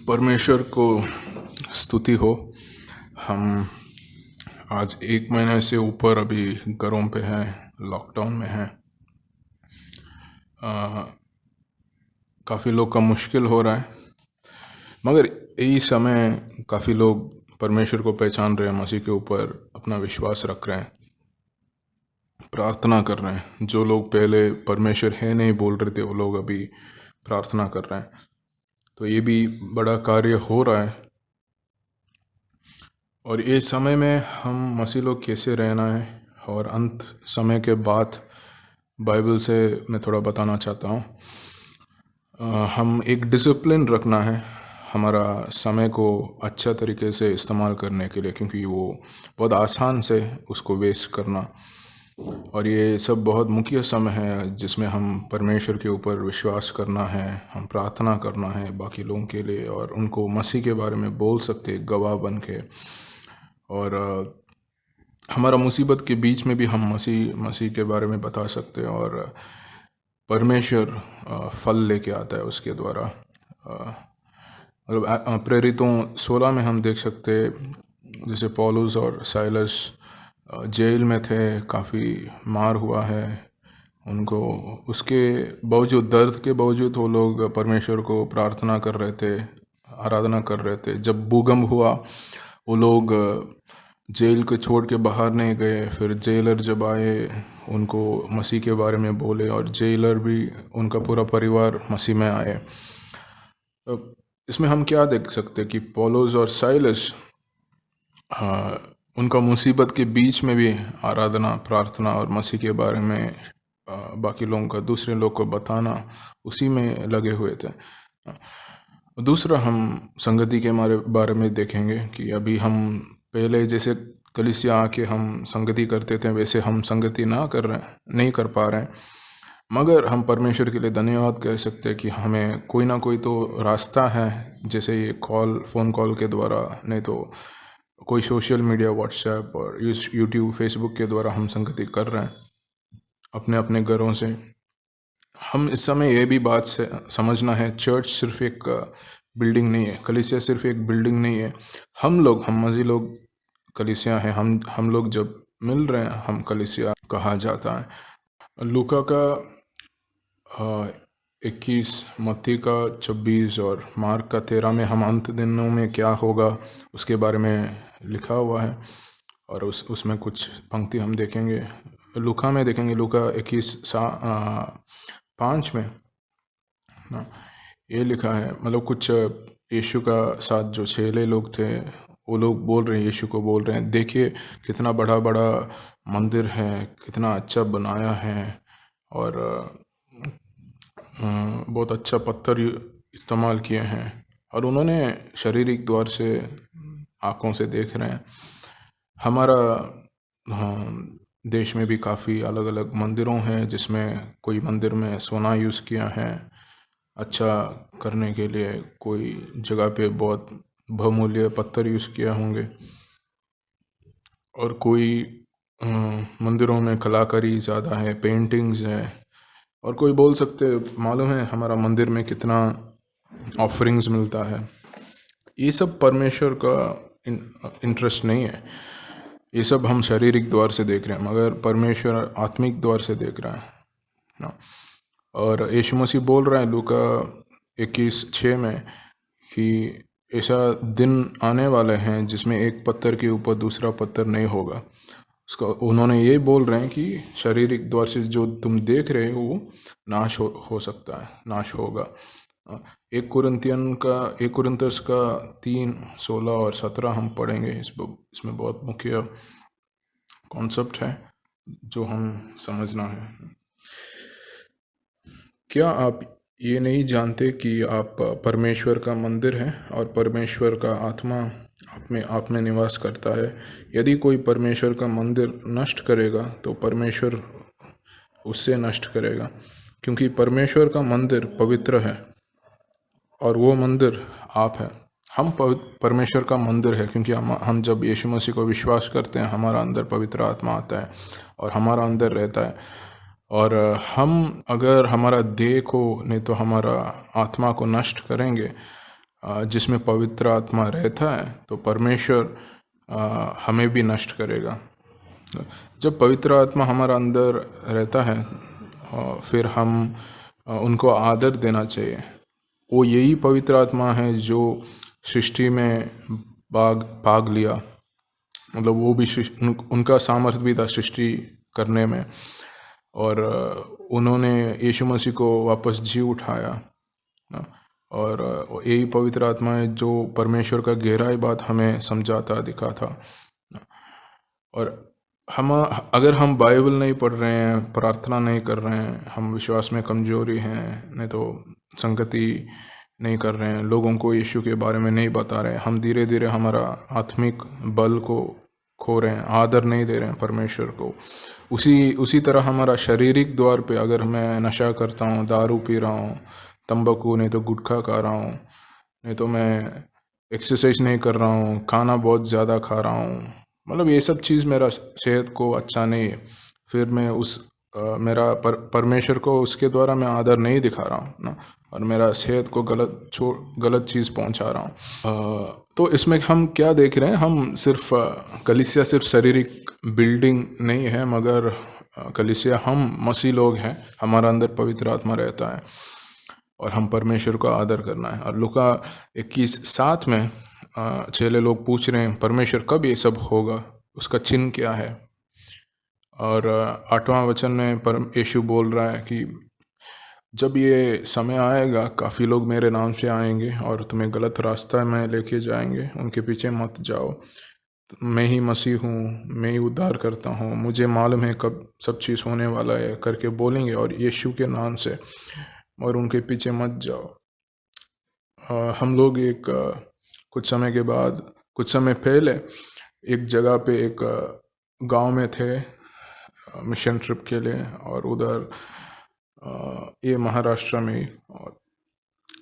परमेश्वर को स्तुति हो। हम आज 1 महीने से ऊपर अभी घरों पे हैं, लॉकडाउन में हैं। काफ़ी लोग का मुश्किल हो रहा है, मगर यही समय काफ़ी लोग परमेश्वर को पहचान रहे हैं, मसीह के ऊपर अपना विश्वास रख रहे हैं, प्रार्थना कर रहे हैं। जो लोग पहले परमेश्वर है नहीं बोल रहे थे, वो लोग अभी प्रार्थना कर रहे हैं। तो ये भी बड़ा कार्य हो रहा है। और इस समय में हम मसीह लोग कैसे रहना है, और अंत समय के बाद बाइबल से मैं थोड़ा बताना चाहता हूँ। हम एक डिसिप्लिन रखना है हमारा समय को अच्छा तरीके से इस्तेमाल करने के लिए, क्योंकि वो बहुत आसान से उसको वेस्ट करना। और ये सब बहुत मुख्य समय है जिसमें हम परमेश्वर के ऊपर विश्वास करना है, हम प्रार्थना करना है बाकी लोगों के लिए, और उनको मसीह के बारे में बोल सकते गवाह बन के। और हमारा मुसीबत के बीच में भी हम मसीह के बारे में बता सकते हैं, और परमेश्वर फल लेके आता है उसके द्वारा। मतलब प्रेरितों 16 में हम देख सकते जैसे पौलुस और साइलस जेल में थे, काफ़ी मार हुआ है उनको, उसके बावजूद, दर्द के बावजूद वो लोग परमेश्वर को प्रार्थना कर रहे थे, आराधना कर रहे थे। जब भूकंप हुआ, वो लोग जेल को छोड़ के बाहर नहीं गए। फिर जेलर जब आए, उनको मसीह के बारे में बोले, और जेलर भी, उनका पूरा परिवार मसीह में आए। तो इसमें हम क्या देख सकते कि पौलुस और साइलस, उनका मुसीबत के बीच में भी आराधना, प्रार्थना और मसीह के बारे में बाकी लोगों का, दूसरे लोग को बताना, उसी में लगे हुए थे। दूसरा, हम संगति के बारे में देखेंगे कि अभी हम पहले जैसे कलीसिया आके हम संगति करते थे, वैसे हम संगति नहीं कर पा रहे हैं। मगर हम परमेश्वर के लिए धन्यवाद कह सकते हैं कि हमें कोई ना कोई तो रास्ता है, जैसे ये फ़ोन कॉल के द्वारा, नहीं तो कोई सोशल मीडिया, व्हाट्सएप और यूट्यूब, फेसबुक के द्वारा हम संगति कर रहे हैं अपने अपने घरों से। हम इस समय ये भी बात से समझना है, चर्च सिर्फ एक बिल्डिंग नहीं है, कलीसिया सिर्फ एक बिल्डिंग नहीं है। हम मसीही लोग कलीसिया हैं। हम लोग जब मिल रहे हैं, हम कलीसिया कहा जाता है। लूका का 21, मत्ती का 26 और मार्क का 13 में हम अंत दिनों में क्या होगा उसके बारे में लिखा हुआ है। और उसमें कुछ पंक्ति हम देखेंगे, लूका में देखेंगे। लूका 21:5 में ना ये लिखा है, मतलब कुछ यीशु का साथ जो चेले लोग थे, वो लोग बोल रहे हैं, यीशु को बोल रहे हैं, देखिए कितना बड़ा बड़ा मंदिर है, कितना अच्छा बनाया है, और बहुत अच्छा पत्थर इस्तेमाल किए हैं। और उन्होंने शारीरिक द्वार से, आँखों से देख रहे हैं। हमारा देश में भी काफ़ी अलग अलग मंदिरों हैं, जिसमें कोई मंदिर में सोना यूज़ किया है अच्छा करने के लिए, कोई जगह पे बहुत बहुमूल्य पत्थर यूज़ किया होंगे, और कोई मंदिरों में कलाकारी ज़्यादा है, पेंटिंग्स है। और कोई बोल सकते, मालूम है हमारा मंदिर में कितना ऑफरिंग्स मिलता है। ये सब परमेश्वर का इंटरेस्ट नहीं है। ये सब हम शारीरिक द्वार से देख रहे हैं, मगर परमेश्वर आत्मिक द्वार से देख रहा है ना। और यीशु मसीह बोल रहा है लूका 21:6 में कि ऐसा दिन आने वाले हैं जिसमें एक पत्थर के ऊपर दूसरा पत्थर नहीं होगा। उसका उन्होंने ये बोल रहे हैं कि शारीरिक द्वार से जो तुम देख रहे हो वो नाश हो सकता है, नाश होगा। 1 कुरिन्थियस का 3, 16 और 17 हम पढ़ेंगे। इसमें बहुत मुख्य कॉन्सेप्ट है जो हम समझना है। क्या आप ये नहीं जानते कि आप परमेश्वर का मंदिर हैं, और परमेश्वर का आत्मा आप में निवास करता है? यदि कोई परमेश्वर का मंदिर नष्ट करेगा तो परमेश्वर उससे नष्ट करेगा, क्योंकि परमेश्वर का मंदिर पवित्र है, और वो मंदिर आप हैं। हम परमेश्वर का मंदिर है, क्योंकि हम जब यीशु मसीह को विश्वास करते हैं, हमारा अंदर पवित्र आत्मा आता है और हमारा अंदर रहता है। और हम अगर हमारा देह को, नहीं तो हमारा आत्मा को नष्ट करेंगे, जिसमें पवित्र आत्मा रहता है तो परमेश्वर हमें भी नष्ट करेगा। जब पवित्र आत्मा हमारा अंदर रहता है फिर हम उनको आदर देना चाहिए। वो यही पवित्र आत्मा है जो सृष्टि में भाग लिया, मतलब वो भी उनका सामर्थ्य भी था सृष्टि करने में, और उन्होंने यीशु मसीह को वापस जी उठाया। और यही पवित्र आत्मा है जो परमेश्वर का गहराई बात हमें समझाता दिखाता। और हम अगर हम बाइबल नहीं पढ़ रहे हैं, प्रार्थना नहीं कर रहे हैं, हम विश्वास में कमजोरी हैं, नहीं तो संगति नहीं कर रहे हैं, लोगों को यीशु के बारे में नहीं बता रहे हैं, हम धीरे धीरे हमारा आत्मिक बल को खो रहे हैं, आदर नहीं दे रहे हैं परमेश्वर को। उसी तरह हमारा शारीरिक द्वार पे अगर मैं नशा करता हूँ, दारू पी रहा हूँ, तंबाकू नहीं तो गुटखा खा रहा हूँ, नहीं तो मैं एक्सरसाइज नहीं कर रहा हूँ, खाना बहुत ज़्यादा खा रहा हूँ, मतलब ये सब चीज़ मेरा सेहत को अच्छा नहीं है, फिर मैं मेरा परमेश्वर को उसके द्वारा मैं आदर नहीं दिखा रहा हूँ ना, और मेरा सेहत को गलत चीज़ पहुँचा रहा हूँ। तो इसमें हम क्या देख रहे हैं, हम सिर्फ कलीसिया सिर्फ शारीरिक बिल्डिंग नहीं है, मगर कलीसिया हम मसीह लोग हैं, हमारा अंदर पवित्र आत्मा रहता है और हम परमेश्वर का आदर करना है। और लूका 21:7 में चेले लोग पूछ रहे हैं परमेश्वर कब ये सब होगा, उसका चिन्ह क्या है। और 8वां वचन में यीशु बोल रहा है कि जब ये समय आएगा काफ़ी लोग मेरे नाम से आएंगे और तुम्हें गलत रास्ता में लेके जाएंगे, उनके पीछे मत जाओ, मैं ही मसीह हूँ, मैं ही उद्धार करता हूँ, मुझे मालूम है कब सब चीज़ होने वाला है करके बोलेंगे और यीशु के नाम से, और उनके पीछे मत जाओ। हम लोग कुछ समय पहले एक जगह पे एक गांव में थे मिशन ट्रिप के लिए, और उधर ये महाराष्ट्र में, और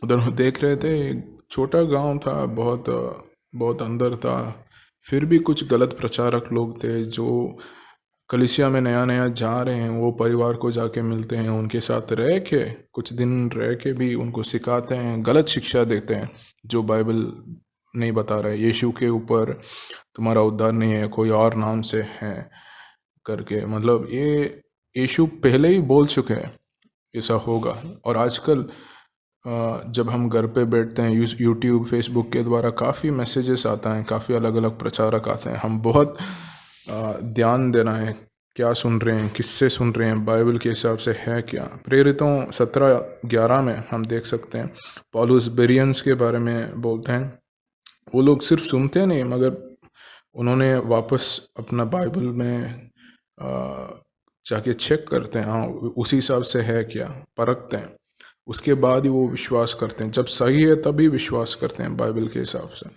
उधर देख रहे थे एक छोटा गांव था, बहुत अंदर था, फिर भी कुछ गलत प्रचारक लोग थे जो कलीसिया में नया नया जा रहे हैं, वो परिवार को जाके मिलते हैं, उनके साथ रह के कुछ दिन रह के भी उनको सिखाते हैं, गलत शिक्षा देते हैं जो बाइबल नहीं बता रहे, यीशु के ऊपर तुम्हारा उद्धार नहीं है, कोई और नाम से है करके। मतलब ये यीशु पहले ही बोल चुके हैं ऐसा होगा। और आजकल जब हम घर पे बैठते हैं, यूट्यूब फेसबुक के द्वारा काफ़ी मैसेजेस आता हैं, काफ़ी अलग अलग प्रचारक आते हैं, हम बहुत ध्यान देना है क्या सुन रहे हैं, किससे सुन रहे हैं, बाइबल के हिसाब से है क्या। प्रेरितों 17:11 में हम देख सकते हैं पौलुस बेरियंस के बारे में बोलते हैं, वो लोग सिर्फ सुनते नहीं मगर उन्होंने वापस अपना बाइबल में जाके चेक करते हैं, हाँ उसी हिसाब से है क्या, परखते हैं, उसके बाद ही वो विश्वास करते हैं, जब सही है तभी विश्वास करते हैं बाइबल के हिसाब से।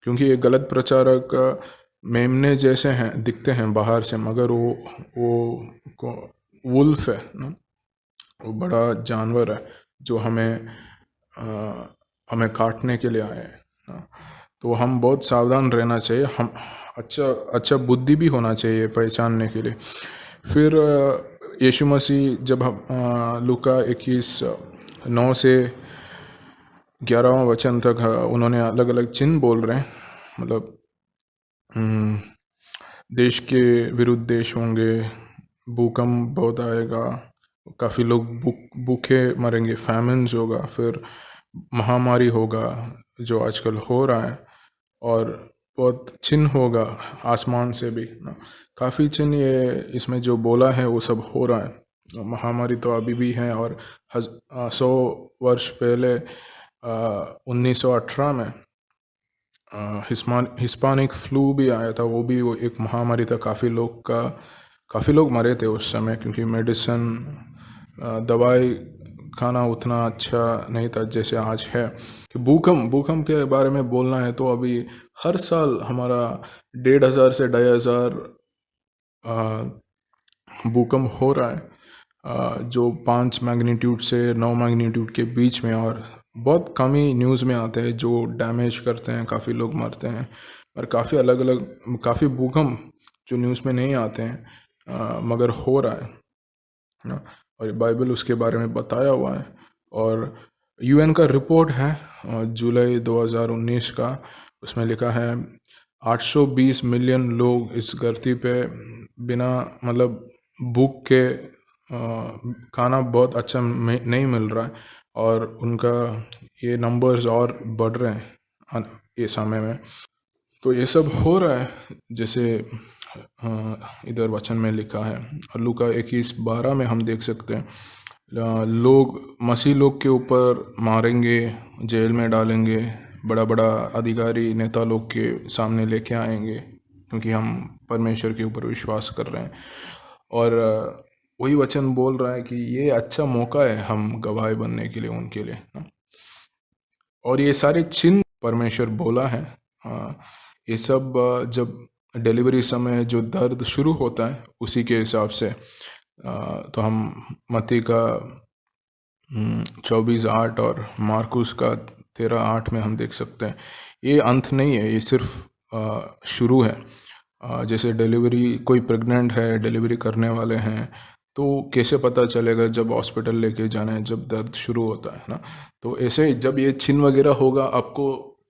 क्योंकि ये गलत प्रचारक मेमने जैसे हैं, दिखते हैं बाहर से, मगर वो वुल्फ है ना, वो बड़ा जानवर है जो हमें काटने के लिए आए हैं। तो हम बहुत सावधान रहना चाहिए, हम अच्छा बुद्धि भी होना चाहिए पहचानने के लिए। फिर यीशु मसीह जब लूका 21:9 से 11वां वचन तक उन्होंने अलग अलग चिन्ह बोल रहे हैं, मतलब देश के विरुद्ध देश होंगे, भूकंप बहुत आएगा, काफ़ी लोग भूखे मरेंगे, फैमिन्स होगा, फिर महामारी होगा जो आजकल हो रहा है, और बहुत चिन्ह होगा आसमान से भी ना, काफ़ी चिन्ह ये इसमें जो बोला है वो सब हो रहा है। महामारी तो अभी भी है, और 100 वर्ष पहले 1918 में हिस्पानिक फ्लू भी आया था, वो भी एक महामारी था, काफ़ी लोग मरे थे उस समय, क्योंकि मेडिसिन दवाई खाना उतना अच्छा नहीं था जैसे आज है। कि भूकंप के बारे में बोलना है तो अभी हर साल हमारा 1,500 से 2,500 भूकंप हो रहा है, जो 5 मैग्नीट्यूड से 9 मैग्नीट्यूड के बीच में, और बहुत कम ही न्यूज़ में आते हैं जो डैमेज करते हैं, काफ़ी लोग मरते हैं, और काफ़ी भूकंप जो न्यूज़ में नहीं आते हैं मगर हो रहा है ना, और बाइबल उसके बारे में बताया हुआ है। और यूएन का रिपोर्ट है जुलाई 2019 का। उसमें लिखा है 820 मिलियन लोग इस धरती पे बिना मतलब भूख के खाना बहुत अच्छा नहीं मिल रहा है, और उनका ये नंबर्स और बढ़ रहे हैं ये समय में। तो ये सब हो रहा है जैसे इधर वचन में लिखा है। लूका 21:12 में हम देख सकते हैं लोग मसीह लोग के ऊपर मारेंगे, जेल में डालेंगे, बड़ा बड़ा अधिकारी नेता लोग के सामने लेके आएंगे, क्योंकि हम परमेश्वर के ऊपर विश्वास कर रहे हैं। और वही वचन बोल रहा है कि ये अच्छा मौका है हम गवाह बनने के लिए उनके लिए। और ये सारे चिन्ह परमेश्वर बोला है, ये सब जब डिलीवरी समय जो दर्द शुरू होता है उसी के हिसाब से। तो हम मत्ती का 24:8 और मार्कुस का 13:8 में हम देख सकते हैं ये अंत नहीं है, ये सिर्फ शुरू है। जैसे डिलीवरी, कोई प्रेग्नेंट है, डिलीवरी करने वाले हैं, तो कैसे पता चलेगा? जब हॉस्पिटल लेके जाना है, जब दर्द शुरू होता है ना, तो ऐसे जब ये चिन्ह वगैरह होगा आपको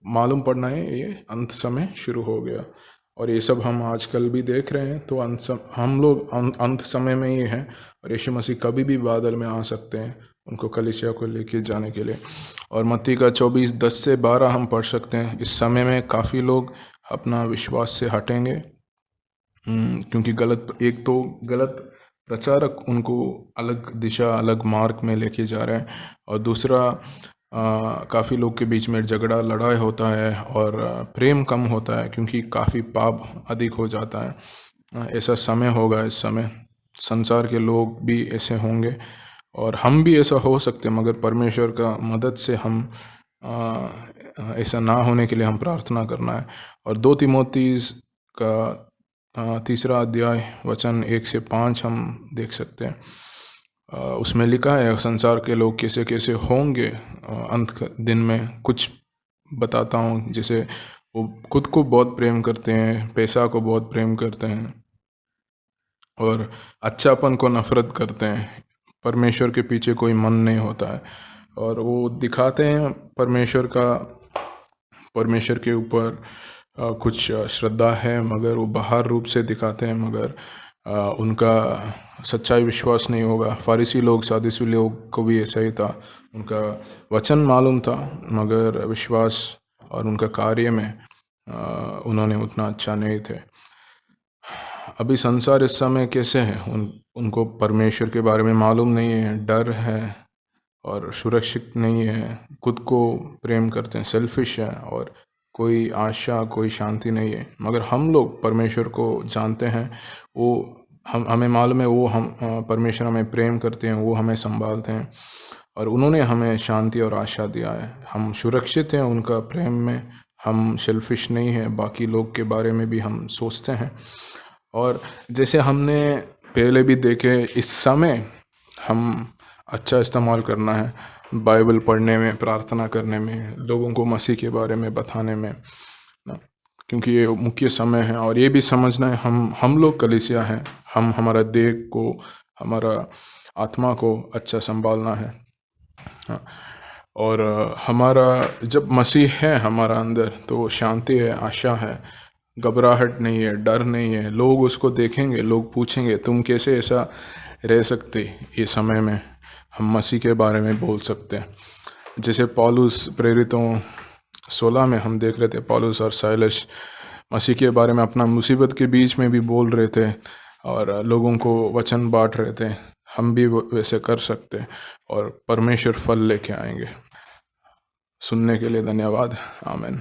मालूम पड़ना है ये अंत समय शुरू हो गया। और ये सब हम आजकल भी देख रहे हैं। तो हम लोग अंत समय में ही हैं, और यीशु मसीह कभी भी बादल में आ सकते हैं उनको कलीसिया को लेके जाने के लिए। और मत्ती का 24:10 से 12 हम पढ़ सकते हैं। इस समय में काफ़ी लोग अपना विश्वास से हटेंगे, क्योंकि एक तो गलत प्रचारक उनको अलग दिशा, अलग मार्ग में लेके जा रहे हैं, और दूसरा काफ़ी लोग के बीच में झगड़ा, लड़ाई होता है, और प्रेम कम होता है क्योंकि काफ़ी पाप अधिक हो जाता है। ऐसा समय होगा, इस समय संसार के लोग भी ऐसे होंगे, और हम भी ऐसा हो सकते हैं, मगर परमेश्वर का मदद से हम ऐसा ना होने के लिए हम प्रार्थना करना है। और 2 तीमुथियुस का 3 अध्याय वचन 1 से 5 हम देख सकते हैं। उसमें लिखा है संसार के लोग कैसे कैसे होंगे अंत दिन में। कुछ बताता हूँ, जैसे वो खुद को बहुत प्रेम करते हैं, पैसा को बहुत प्रेम करते हैं, और अच्छापन को नफरत करते हैं। परमेश्वर के पीछे कोई मन नहीं होता है, और वो दिखाते हैं परमेश्वर के ऊपर कुछ श्रद्धा है, मगर वो बाहर रूप से दिखाते हैं, मगर उनका सच्चाई विश्वास नहीं होगा। फारिसी लोग, सादिसी लोग को भी ऐसा ही था, उनका वचन मालूम था, मगर विश्वास और उनका कार्य में उन्होंने उतना अच्छा नहीं थे। अभी संसार इस समय कैसे है? उनको परमेश्वर के बारे में मालूम नहीं है, डर है और सुरक्षित नहीं है, खुद को प्रेम करते हैं, सेल्फिश है, और कोई आशा, कोई शांति नहीं है। मगर हम लोग परमेश्वर को जानते हैं, वो हमें मालूम है, वो हम परमेश्वर हमें प्रेम करते हैं, वो हमें संभालते हैं, और उन्होंने हमें शांति और आशा दिया है। हम सुरक्षित हैं उनका प्रेम में, हम सेल्फिश नहीं हैं, बाकी लोग के बारे में भी हम सोचते हैं। और जैसे हमने पहले भी देखे, इस समय हम अच्छा इस्तेमाल करना है बाइबल पढ़ने में, प्रार्थना करने में, लोगों को मसीह के बारे में बताने में ना, क्योंकि ये मुख्य समय है। और ये भी समझना है हम लोग कलीसिया हैं, हम हमारा देह को, हमारा आत्मा को अच्छा संभालना है। हाँ, और हमारा जब मसीह है हमारा अंदर, तो शांति है, आशा है, घबराहट नहीं है, डर नहीं है। लोग उसको देखेंगे, लोग पूछेंगे तुम कैसे ऐसा रह सकते ये समय में। हम मसीह के बारे में बोल सकते हैं। जैसे पौलुस प्रेरितों 16 में हम देख रहे थे, पौलुस और साइलस मसीह के बारे में अपना मुसीबत के बीच में भी बोल रहे थे, और लोगों को वचन बांट रहे थे। हम भी वैसे कर सकते हैं, और परमेश्वर फल लेके आएंगे। सुनने के लिए धन्यवाद। आमीन।